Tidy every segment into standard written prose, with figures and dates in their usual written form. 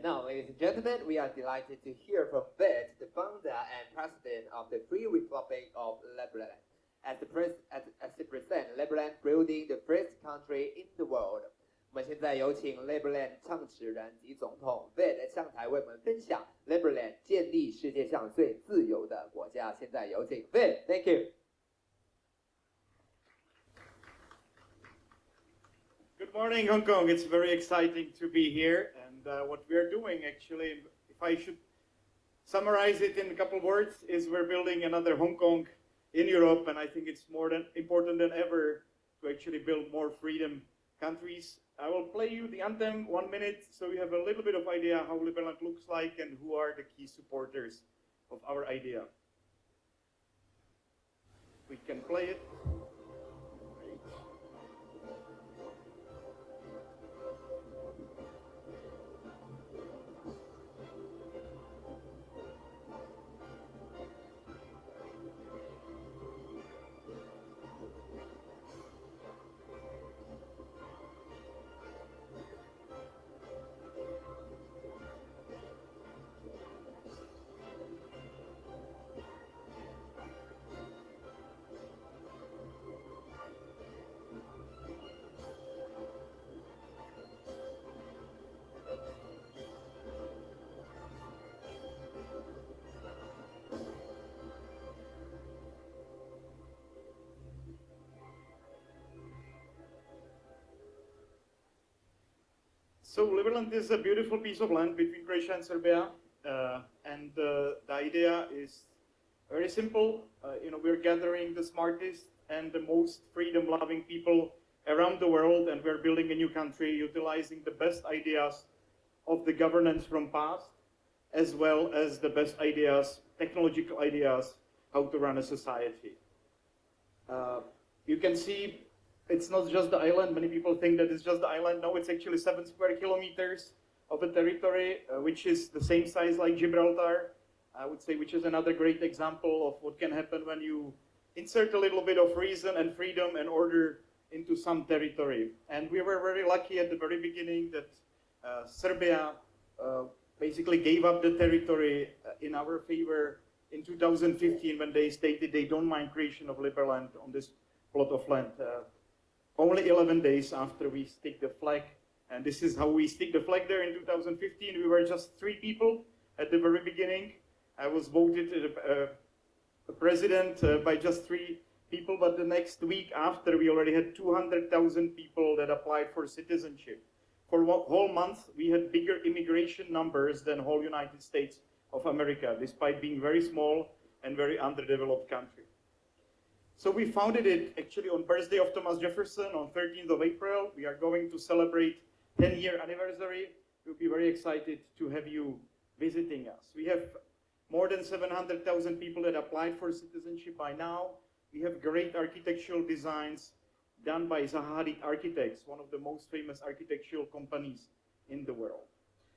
now, ladies and gentlemen, we are delighted to hear from Vít, the founder and president of the Free Republic of Liberland. As the present, Liberland building the first country in the world. 我们现在有请 Liberland 创始人及总统 Vít 上台为我们分享 Liberland 建立世界上最自由的国家。现在有请 Vít，Thank you. Good morning, Hong Kong. It's very exciting to be here. And what we are doing, actually, if I should summarize it in a couple of words, is we're building another Hong Kong in Europe. And I think it's more important than ever to actually build more freedom countries. I will play you the anthem 1 minute so you have a little bit of idea how Liberland looks like and who are the key supporters of our idea. We can play it. So Liberland is a beautiful piece of land between Croatia and Serbia, and the idea is very simple. We're gathering the smartest and the most freedom-loving people around the world, and we're building a new country utilizing the best ideas of the governance from past, as well as the best ideas, technological ideas, how to run a society. You can see it's not just the island. Many people think that it's just the island. No, it's actually 7 square kilometers of a territory, which is the same size like Gibraltar, I would say, which is another great example of what can happen when you insert a little bit of reason and freedom and order into some territory. And we were very lucky at the very beginning that Serbia basically gave up the territory in our favor in 2015 when they stated they don't mind creation of Liberland on this plot of land. Only 11 days after we stick the flag, and this is how we stick the flag there in 2015. We were just 3 people at the very beginning. I was voted a president by just 3 people, but the next week after, we already had 200,000 people that applied for citizenship. For a whole month, we had bigger immigration numbers than whole United States of America, despite being very small and very underdeveloped country. So we founded it actually on birthday of Thomas Jefferson on 13th of April. We are going to celebrate 10-year anniversary. We'll be very excited to have you visiting us. We have more than 700,000 people that applied for citizenship by now. We have great architectural designs done by Zaha Hadid Architects, one of the most famous architectural companies in the world.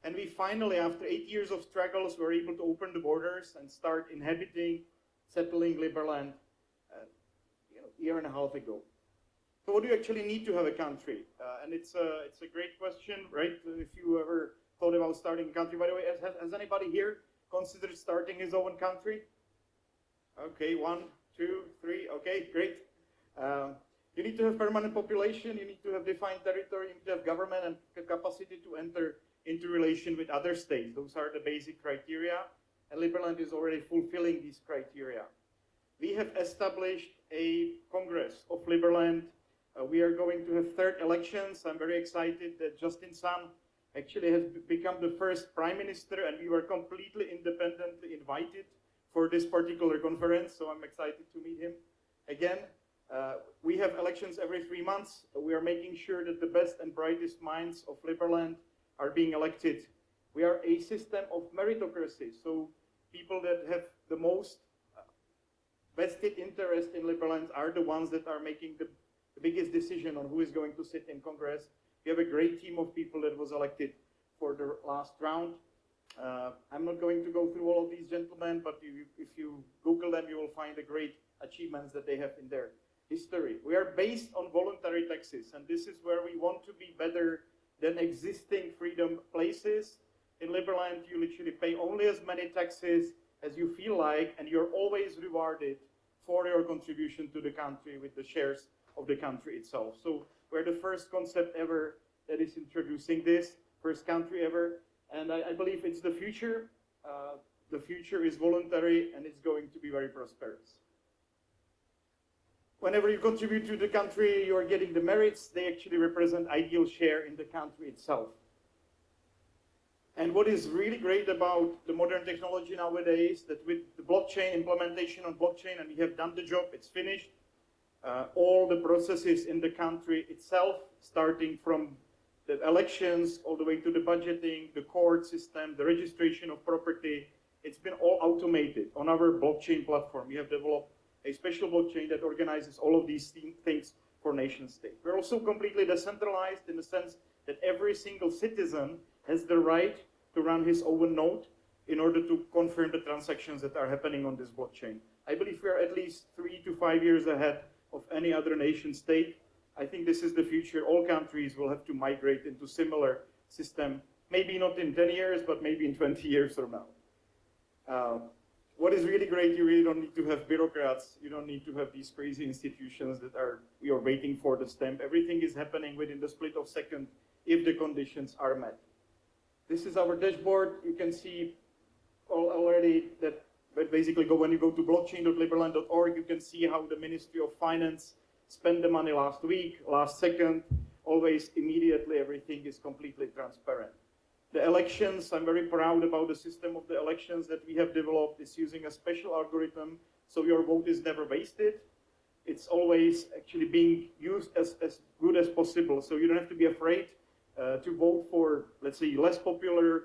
And we finally, after 8 years of struggles, were able to open the borders and start settling Liberland year and a half ago. So what do you actually need to have a country? And it's a great question, right? If you ever thought about starting a country. By the way, has anybody here considered starting his own country? Okay, 1, 2, 3, okay, great. You need to have permanent population, you need to have defined territory, you need to have government and capacity to enter into relation with other states. Those are the basic criteria, and Liberland is already fulfilling these criteria. We have established a Congress of Liberland. We are going to have 3rd elections. I'm very excited that Justin Sun actually has become the first prime minister, and we were completely independently invited for this particular conference, so I'm excited to meet him again. We have elections every 3 months. We are making sure that the best and brightest minds of Liberland are being elected. We are a system of meritocracy, so people that have the most vested interest in Liberland are the ones that are making the biggest decision on who is going to sit in Congress. We have a great team of people that was elected for the last round. I'm not going to go through all of these gentlemen, but if you Google them, you will find the great achievements that they have in their history. We are based on voluntary taxes, and this is where we want to be better than existing freedom places. In Liberland, you literally pay only as many taxes as you feel like, and you're always rewarded for your contribution to the country with the shares of the country itself. So we're the first concept ever that is introducing this, first country ever, and I believe it's the future. The future is voluntary, and it's going to be very prosperous. Whenever you contribute to the country, you are getting the merits. They actually represent ideal share in the country itself. And what is really great about the modern technology nowadays, that with the blockchain, implementation on blockchain, and we have done the job, it's finished, all the processes in the country itself, starting from the elections, all the way to the budgeting, the court system, the registration of property, it's been all automated on our blockchain platform. We have developed a special blockchain that organizes all of these things for nation state. We're also completely decentralized in the sense that every single citizen has the right to run his own node in order to confirm the transactions that are happening on this blockchain. I believe we are at least 3 to 5 years ahead of any other nation state. I think this is the future. All countries will have to migrate into similar system, maybe not in 10 years, but maybe in 20 years from now. What is really great, you really don't need to have bureaucrats. You don't need to have these crazy institutions that we are waiting for the stamp. Everything is happening within the split of second if the conditions are met. This is our dashboard. You can see already that basically when you go to blockchain.liberland.org, you can see how the Ministry of Finance spent the money last week, last second, always immediately. Everything is completely transparent. The elections, I'm very proud about the system of the elections that we have developed. It's using a special algorithm, so your vote is never wasted. It's always actually being used as good as possible, so you don't have to be afraid to vote for, let's say, less popular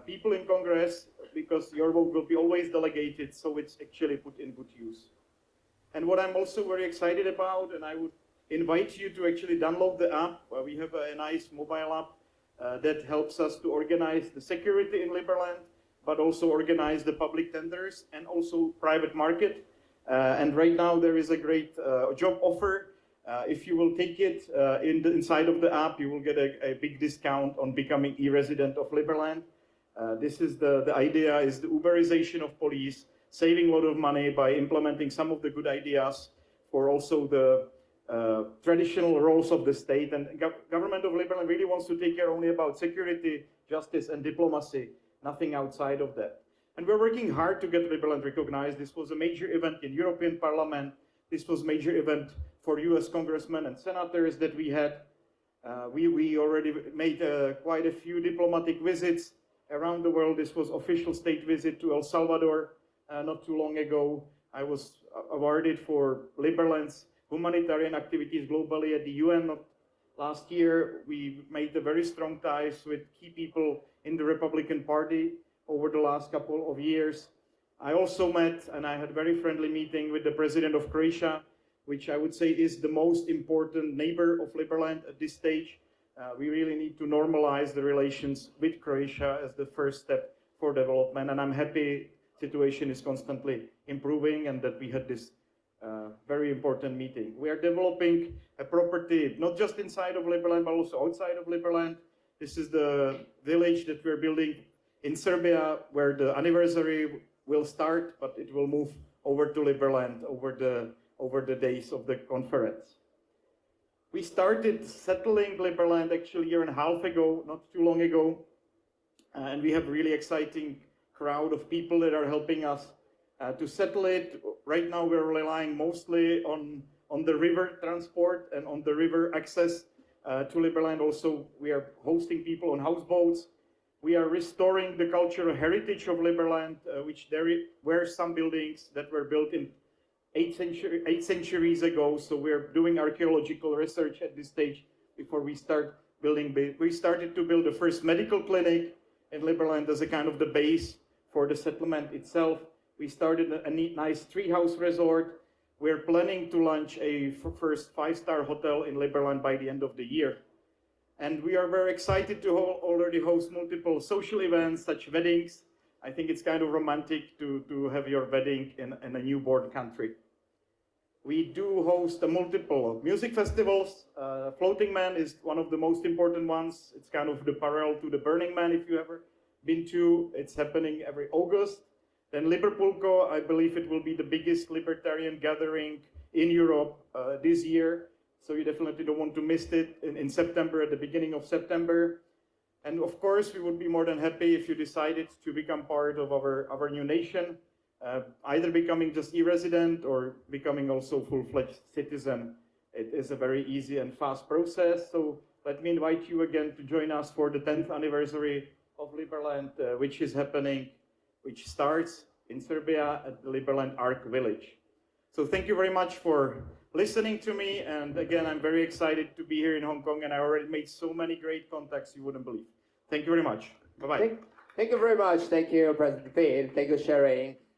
people in Congress, because your vote will be always delegated, so it's actually put in good use. And what I'm also very excited about, and I would invite you to actually download the app. We have a nice mobile app that helps us to organize the security in Liberland, but also organize the public tenders and also private market. And right now there is a great job offer. If you will take it inside of the app, you will get a big discount on becoming e-resident of Liberland. This is the idea is the Uberization of police, saving a lot of money by implementing some of the good ideas for also the traditional roles of the state. And government of Liberland really wants to take care only about security, justice, and diplomacy, nothing outside of that. And we're working hard to get Liberland recognized. This was a major event in European Parliament. This was a major event for US congressmen and senators that we had. We already made quite a few diplomatic visits around the world. This was official state visit to El Salvador not too long ago. I was awarded for Liberland's humanitarian activities globally at the UN last year. We made very strong ties with key people in the Republican Party over the last couple of years. I also met, and I had a very friendly meeting with the President of Croatia, which I would say is the most important neighbor of Liberland at this stage. We really need to normalize the relations with Croatia as the first step for development, and I'm happy the situation is constantly improving and that we had this very important meeting. We are developing a property not just inside of Liberland, but also outside of Liberland. This is the village that we're building in Serbia, where the anniversary will start, but it will move over to Liberland over the days of the conference. We started settling Liberland actually a year and a half ago, not too long ago, and we have a really exciting crowd of people that are helping us to settle it. Right now we're relying mostly on the river transport and on the river access to Liberland. Also, we are hosting people on houseboats. We are restoring the cultural heritage of Liberland, which there were some buildings that were built in 8 centuries ago. So we're doing archaeological research at this stage before we start building. We started to build the first medical clinic in Liberland as a kind of the base for the settlement itself. We started a neat, nice treehouse resort. We're planning to launch a first 5-star hotel in Liberland by the end of the year. And we are very excited to already host multiple social events, such weddings. I think it's kind of romantic to have your wedding in a newborn country. We do host multiple music festivals. Floating Man is one of the most important ones. It's kind of the parallel to the Burning Man, if you ever been to. It's happening every August. Then Liverpool, I believe it will be the biggest libertarian gathering in Europe this year. So you definitely don't want to miss it in September, at the beginning of September. And of course, we would be more than happy if you decided to become part of our new nation, either becoming just e-resident or becoming also full-fledged citizen. It is a very easy and fast process. So let me invite you again to join us for the 10th anniversary of Liberland, which starts in Serbia at the Liberland Arc Village. So thank you very much for listening to me. And again, I'm very excited to be here in Hong Kong, and I already made so many great contacts you wouldn't believe. Thank you very much. Bye-bye. Thank you very much. Thank you, President Vít. Thank you for sharing